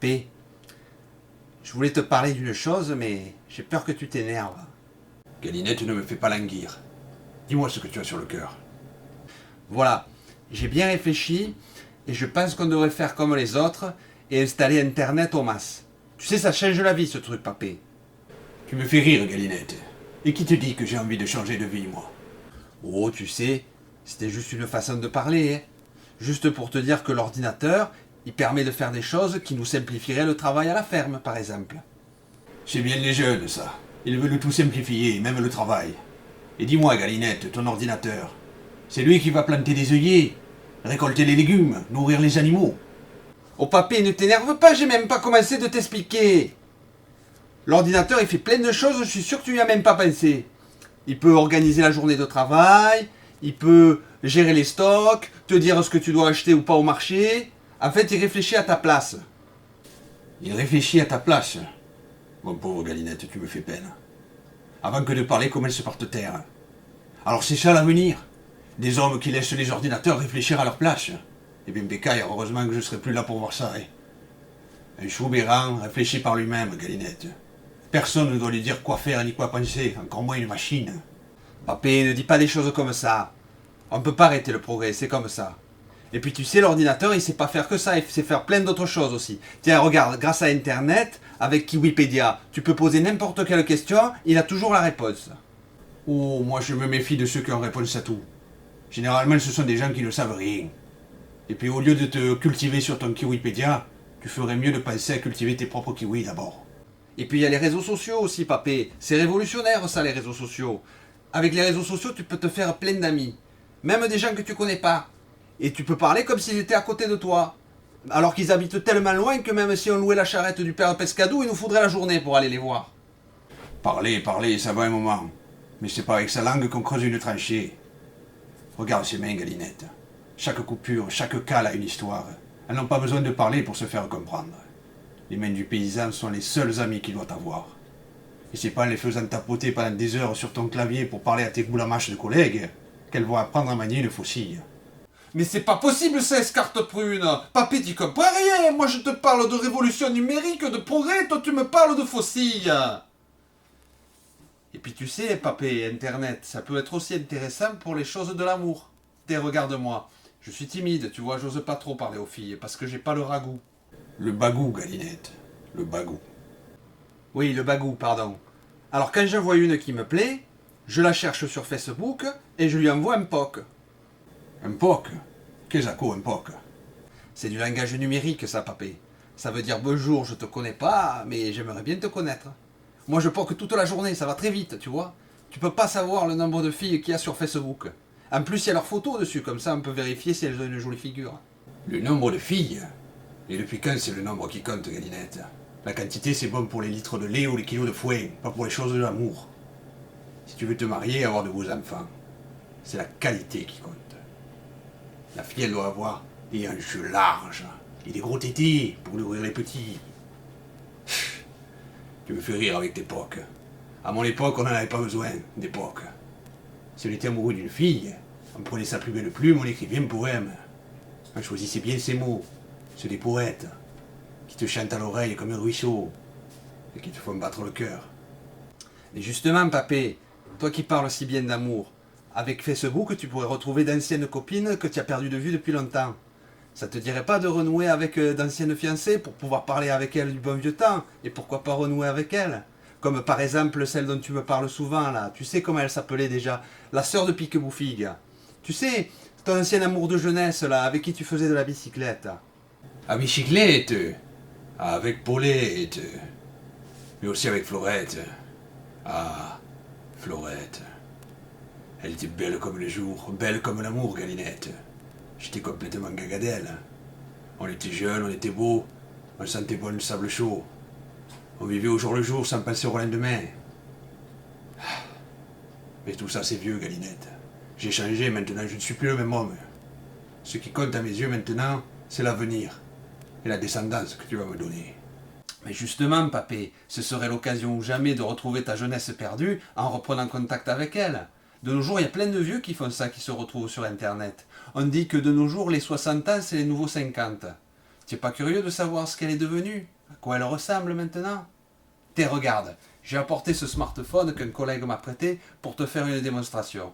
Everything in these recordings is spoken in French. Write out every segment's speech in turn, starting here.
Papé, je voulais te parler d'une chose, mais j'ai peur que tu t'énerves. Galinette, ne me fais pas languir. Dis-moi ce que tu as sur le cœur. Voilà, j'ai bien réfléchi et je pense qu'on devrait faire comme les autres et installer Internet au masse. Tu sais, ça change la vie ce truc, Papé. Tu me fais rire, Galinette. Et qui te dit que j'ai envie de changer de vie, moi? Oh, tu sais, c'était juste une façon de parler, hein. Juste pour te dire que l'ordinateur, il permet de faire des choses qui nous simplifieraient le travail à la ferme, par exemple. C'est bien les jeunes, ça. Ils veulent tout simplifier, même le travail. Et dis-moi, Galinette, ton ordinateur, c'est lui qui va planter des œillets, récolter les légumes, nourrir les animaux. Oh Papé, ne t'énerve pas, j'ai même pas commencé de t'expliquer. L'ordinateur, il fait plein de choses, je suis sûr que tu n'y as même pas pensé. Il peut organiser la journée de travail, il peut gérer les stocks, te dire ce que tu dois acheter ou pas au marché. En fait, il réfléchit à ta place. Il réfléchit à ta place. Mon pauvre Galinette, tu me fais peine. Avant que de parler, comment elle se parte taire. Alors c'est ça l'avenir. Des hommes qui laissent les ordinateurs réfléchir à leur place. Eh bien, Bécaye, heureusement que je ne serai plus là pour voir ça. Un Choubéran réfléchit par lui-même, Galinette. Personne ne doit lui dire quoi faire ni quoi penser, encore moins une machine. Papé, ne dis pas des choses comme ça. On ne peut pas arrêter le progrès, c'est comme ça. Et puis tu sais, l'ordinateur, il sait pas faire que ça, il sait faire plein d'autres choses aussi. Tiens, regarde, grâce à Internet, avec Wikipédia, tu peux poser n'importe quelle question, il a toujours la réponse. Oh, moi je me méfie de ceux qui ont réponse à tout. Généralement, ce sont des gens qui ne savent rien. Et puis au lieu de te cultiver sur ton Kiwipédia, tu ferais mieux de penser à cultiver tes propres kiwis d'abord. Et puis il y a les réseaux sociaux aussi, Papé. C'est révolutionnaire ça, les réseaux sociaux. Avec les réseaux sociaux, tu peux te faire plein d'amis. Même des gens que tu connais pas. Et tu peux parler comme s'ils étaient à côté de toi. Alors qu'ils habitent tellement loin que même si on louait la charrette du père Pescadou, il nous faudrait la journée pour aller les voir. Parler, ça va un moment. Mais c'est pas avec sa langue qu'on creuse une tranchée. Regarde ses mains, Galinette. Chaque coupure, chaque cale a une histoire. Elles n'ont pas besoin de parler pour se faire comprendre. Les mains du paysan sont les seuls amis qu'il doit avoir. Et c'est pas en les faisant tapoter pendant des heures sur ton clavier pour parler à tes boulamaches de collègues qu'elles vont apprendre à manier une faucille. Mais c'est pas possible ça, escarpe prune. Papé, tu comprends rien. Moi je te parle de révolution numérique, de progrès, toi tu me parles de fossiles. Et puis tu sais, Papé, Internet, ça peut être aussi intéressant pour les choses de l'amour. Tiens, regarde-moi. Je suis timide, tu vois, j'ose pas trop parler aux filles, parce que j'ai pas le ragoût. Le bagou, Galinette. Le bagou. Oui, le bagou, pardon. Alors quand j'en vois une qui me plaît, je la cherche sur Facebook et je lui envoie un POC. Un POC? Qu'est-ce que un POC? C'est du langage numérique, ça, Papé. Ça veut dire bonjour, je te connais pas, mais j'aimerais bien te connaître. Moi, je POC toute la journée, ça va très vite, tu vois. Tu peux pas savoir le nombre de filles qu'il y a sur Facebook. En plus, il y a leurs photos dessus, comme ça on peut vérifier si elles ont une jolie figure. Le nombre de filles? Et depuis quand c'est le nombre qui compte, Galinette? La quantité, c'est bon pour les litres de lait ou les kilos de foin, pas pour les choses de l'amour. Si tu veux te marier et avoir de beaux enfants, c'est la qualité qui compte. La fille, elle doit avoir des hanches larges et des gros tétés pour nourrir les petits. Tu me fais rire avec tes POC. À mon époque, on n'en avait pas besoin, des POC. Si on était amoureux d'une fille, on prenait sa plus belle plume, on écrivait un poème. On choisissait bien ses mots. C'est des poètes qui te chantent à l'oreille comme un ruisseau et qui te font battre le cœur. Et justement, Papé, toi qui parles si bien d'amour, avec Facebook, tu pourrais retrouver d'anciennes copines que tu as perdues de vue depuis longtemps. Ça te dirait pas de renouer avec d'anciennes fiancées pour pouvoir parler avec elles du bon vieux temps, et pourquoi pas renouer avec elles? Comme par exemple celle dont tu me parles souvent là, tu sais comment elle s'appelait déjà? La sœur de Pique-Bouffigue. Tu sais, ton ancien amour de jeunesse là, avec qui tu faisais de la bicyclette. À bicyclette, avec Paulette, mais aussi avec Florette. Ah, Florette. Elle était belle comme le jour, belle comme l'amour, Galinette. J'étais complètement gaga d'elle. On était jeunes, on était beaux, on sentait bon le sable chaud. On vivait au jour le jour sans penser au lendemain. Mais tout ça c'est vieux, Galinette. J'ai changé, maintenant je ne suis plus le même homme. Ce qui compte à mes yeux maintenant, c'est l'avenir et la descendance que tu vas me donner. Mais justement, Papé, ce serait l'occasion ou jamais de retrouver ta jeunesse perdue en reprenant contact avec elle. De nos jours, il y a plein de vieux qui font ça, qui se retrouvent sur Internet. On dit que de nos jours, les 60 ans, c'est les nouveaux 50. Tu n'es pas curieux de savoir ce qu'elle est devenue? À quoi elle ressemble maintenant? Regarde, j'ai apporté ce smartphone qu'un collègue m'a prêté pour te faire une démonstration.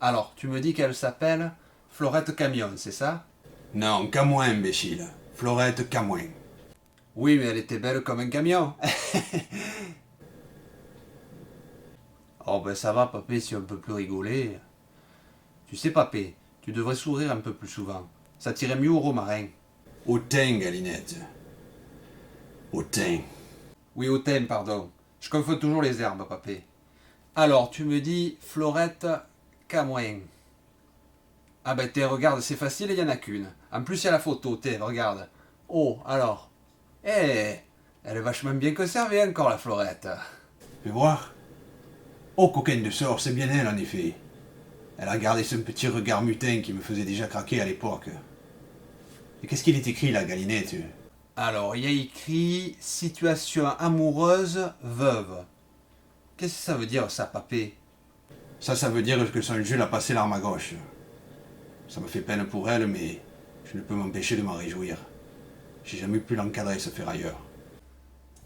Alors, tu me dis qu'elle s'appelle Florette Camion, c'est ça? Non, Camoin, imbécile. Florette Camoin. Oui, mais elle était belle comme un camion. Oh ben ça va, papé, si on peut plus rigoler. Tu sais, papé, tu devrais sourire un peu plus souvent. Ça tirait mieux au romarin. Au thym, Galinette. Au thym. Oui, au thym, pardon. Je confonds toujours les herbes, papé. Alors, tu me dis Florette Camoin. Ah ben, regarde, c'est facile, il n'y en a qu'une. En plus, il y a la photo, regarde. Oh, alors. Eh, elle est vachement bien conservée encore, la Florette. Fais voir. Oh, coquine de sort, c'est bien elle, en effet. Elle a gardé ce petit regard mutin qui me faisait déjà craquer à l'époque. Et qu'est-ce qu'il est écrit, là, Galinette? Alors, il y a écrit situation amoureuse veuve. Qu'est-ce que ça veut dire, ça, papé? Ça veut dire que son Jules a passé l'arme à gauche. Ça me fait peine pour elle, mais je ne peux m'empêcher de m'en réjouir. J'ai jamais pu l'encadrer, ce ferrailleur.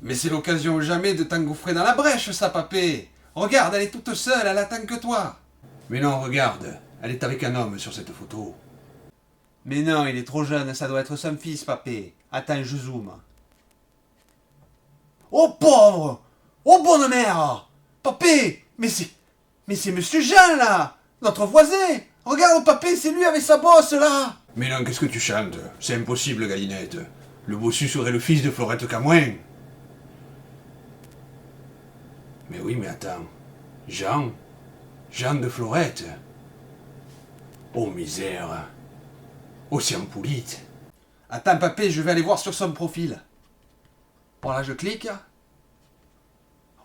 Mais c'est l'occasion ou jamais de t'engouffrer dans la brèche, ça, papé. Regarde, elle est toute seule, elle attend que toi. Mais non, regarde, elle est avec un homme sur cette photo. Mais non, il est trop jeune, ça doit être son fils, papé. Attends, je zoome. Oh pauvre! Oh bonne mère! Papé! Mais c'est monsieur Jean, là! Notre voisin! Regarde, papé, c'est lui avec sa bosse, là! Mais non, qu'est-ce que tu chantes? C'est impossible, Galinette. Le bossu serait le fils de Florette Camoin. Mais oui, mais attends. Jean? Jean de Florette? Oh misère! Océan Poulite! Attends, papé, je vais aller voir sur son profil. Bon, là, je clique.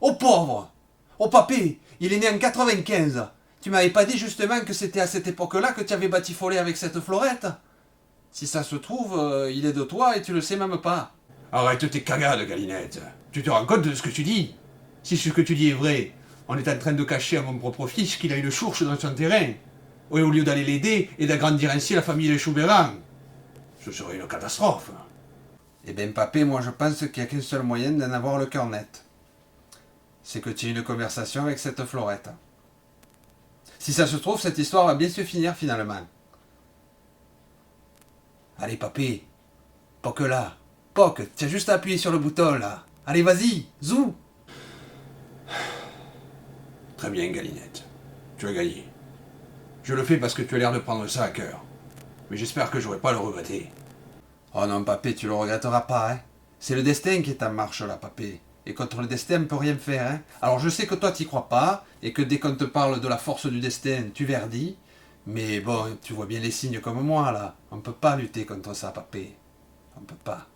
Oh pauvre! Oh papé, il est né en 95. Tu m'avais pas dit justement que c'était à cette époque-là que tu avais batifolé avec cette Florette? Si ça se trouve, il est de toi et tu le sais même pas. Arrête tes cagades, Galinette. Tu te rends compte de ce que tu dis? Si ce que tu dis est vrai, on est en train de cacher à mon propre fils qu'il a une chourche dans son terrain. Et au lieu d'aller l'aider et d'agrandir ainsi la famille des Choubérans. Ce serait une catastrophe. Eh bien, papé, moi je pense qu'il n'y a qu'un seul moyen d'en avoir le cœur net. C'est que tu aies une conversation avec cette Florette. Si ça se trouve, cette histoire va bien se finir finalement. Allez, papé. Poque là. Poque, tu as juste à appuyer sur le bouton là. Allez, vas-y, zou. Très bien, Galinette. Tu as gagné. Je le fais parce que tu as l'air de prendre ça à cœur. Mais j'espère que j'aurai pas à le regretter. Oh non, papé, tu le regretteras pas, hein. C'est le destin qui est en marche là, papé. Et contre le destin, on peut rien faire, hein. Alors je sais que toi, t'y crois pas, et que dès qu'on te parle de la force du destin, tu verdis. Mais bon, tu vois bien les signes comme moi, là. On peut pas lutter contre ça, papé. On peut pas.